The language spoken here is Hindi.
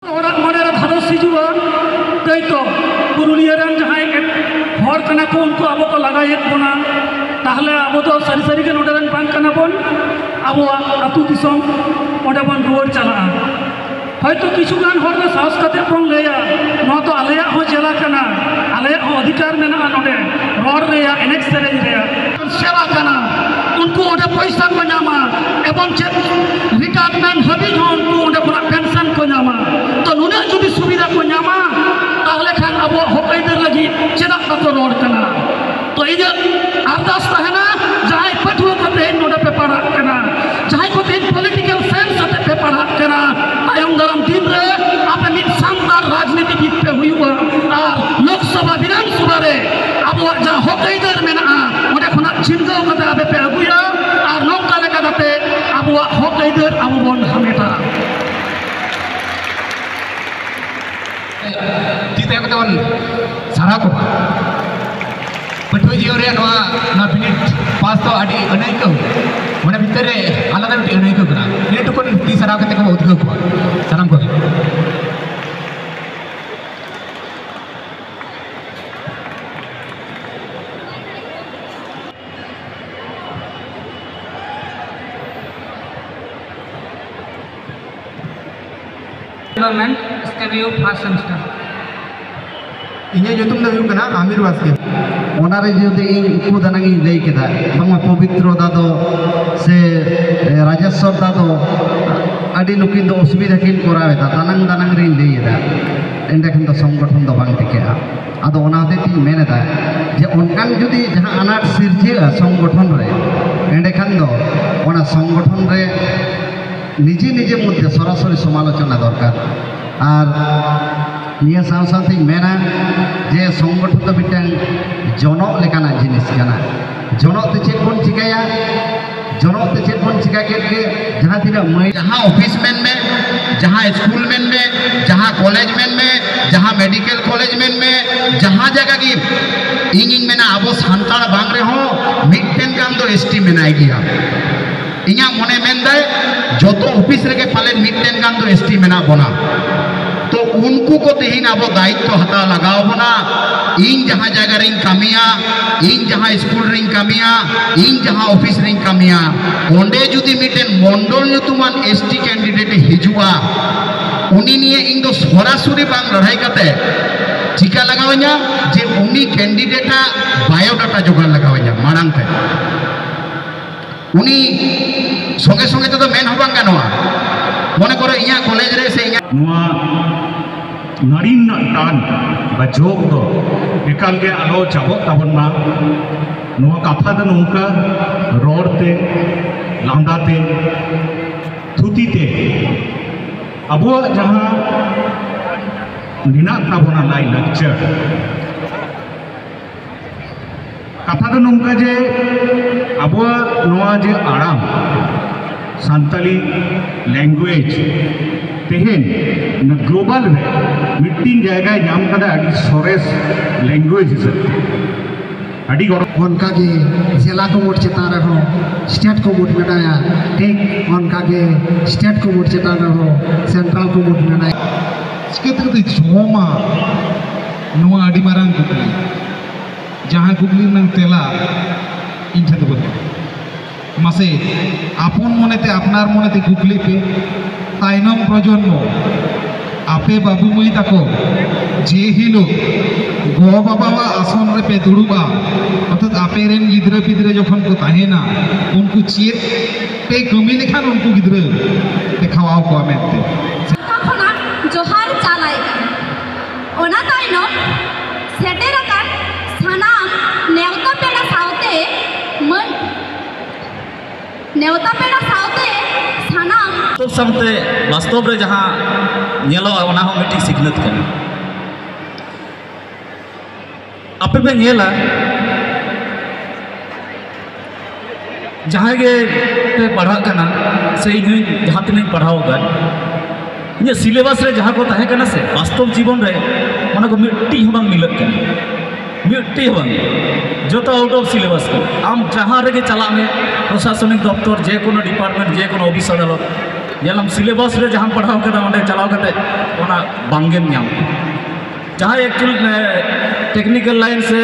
orang mana harus sijua, itu puruliaran jahai hor kana ko unko abo ko lagai bona, tahle abo to sari kan udaran bang kana pun, abo atu disom udah pun ruar cala. হয়তো কিছু গান হরদে সাহস কাতে পন লেয়া নতো আলেয়া হো জেলা কানা আলেয়া হো অধিকার মেনা নডে রড রেয়া এনেক্স সেরেজ রেয়া সেবা কানা उनको ओडे पैसा को नामा एवं चेक रिटायरमेंट हबी जो उनको ओडे पूरा पेंशन को नामा तो नुने जुदी सुविधा को नामा ताहले खान अब होकैदर लगी चेदा तो रोड कना तो इजे अरदास तहना जहां पठुआ कते नोडे पे पढ़ा कना जहां को तीन पॉलिटिकल सेंस अते पे पढ़ा कना आयम दाराम दिन रे आपे मिट शानदार राजनीति जीत पे हुईवा और लोकसभा विधानसभा रे अब जहां होकैदर मेना ओडे खना चिनगाव कते आपे पे अगुया और नौका लेका कते अब होकैदर अब बोन हमेटा तीते को तवन सारा को पटुआ जीव रे ना बिनिट पास तो आडी अनेक मने भीतर रे आलादा बिटी अनेक करा ये तो कोन ती सारा कते को उद्योग को सलाम को डेवलपमेंट इसके व्यू फर्स्ट सेमेस्टर इन्हें जो तुम नवी कना आमिर वास्के ओनारे जुदी इन उकु दानांग इन लई केदा बांगा पवित्र दादो से राजेश्वर दादो आदि नुकिन दो असुविधा किन करावेदा दानांग रिन लईदा एंडे तो संगठन दो बांग टिकेआ आदो ओनाते ती मेनेदा जे ओनकान जुदी जहां अनाट सिरजेआ संगठन रे एंडे खान दो ओना संगठन रे निजे निजे मध्य सरासरि समालोचना दरकार और निया साव साथी मेना जे संगठन तो मिटन जनक लेकाना जिनिस काना जनक ते चेक बन चिकाया जनक ते चेक बन चिका के जहां तिना मई जहां ऑफिस मैन में जहां स्कूल मैन में जहां कॉलेज मैन में जहां मेडिकल कॉलेज मैन में जहां जगह की इंगिंग मेना अब सानताड़ बांग रे हो मिटन काम तो एसटी मेनाई गया इኛ मने मेनदाय जो ऑफिस रे पालन मिटन काम तो एसटी मेना बना तो उनको को तेहिन अब दायित्व हता लगाओ बना इन जहां जगह रिंग कमिया इन जहां स्कूल रिंग कमिया इन जहां ऑफिस रिंग कमिया ओंडे जुदी मिटन मंडल नुतुमान एसटी कैंडिडेट हिजुआ उनी निये इन दो सरासरि बांग लड़ाई कते चिका लगावኛ जे उनी कैंडिडेटा बायोडाटा जोगाड़ लगावኛ मारांग पे उनी संगे संगे तो मेन हो बांग गानोआ मने करो इया कॉलेज रे से इया नारीन टान जोग दो एकाल के आलो चाबो ताबना नुआ कथा दो नौका रोडते लांदाते थुतीते अब जहाँ निना ताबना लाई लक्चर कथा दो नौका जे अब नुआ जे आराम सान्ताली लैंग्वेज तेहन ग्लोबल में मिट्टीन जगह नाम कदा अड़ी सोरेस लैंग्वेज हिसाब अड़ी गौरव उनका के जिला को वोट चेता रहो स्टेट को वोट बनाया ठीक उनका के स्टेट को वोट चेता रहो सेंट्रल को वोट बनाया इसके तो जोमा नुआ अड़ी मारंग कुकली जहाँ कुकली नंग तेला इन ठे तो मासे आपन मनेते आपनार मनेते कुकली पे ताइनम प्रजन्म आपे बाबू मई ताको जे हिलो गो बाबा आसन रे पे दुड़ुबा अर्थात आपे रेन गिद्रे पिद्रे जखन को ताहेना उनको चेत पे कमी लेखान उनको गिद्रे देखावाओ को आमेते तखना जोहार चालाय ओना ताइनम सेटेराकान सानाम नेवता पेड़ा सावते मन नेवता पेड़ा सावते सानाम तो समते वास्तव रे जहां नेलो ओना हो मिटी सिखनत कन आपे पे नेला जहां के पे पढ़ा कना से इन जहां तने पढ़ाओ गन ये सिलेबस रे जहां को ताहे कना से वास्तव जीवन रे माने को मिट्टी हम मिलत कन मिट्टी हम जो तो आउट ऑफ सिलेबस आम जहाँ रे चला में प्रशासनिक दफ्तर जे कोनो डिपार्टमेंट जे कोनो ऑफिस अदालत ᱧᱮᱞᱟᱢ सिलेबस रे जहाँ पढ़ाव कदा ओंडे चलाव कते ओना बांगेम ᱧᱟᱢ जहाँ एक्चुअल टेक्निकल लाइन से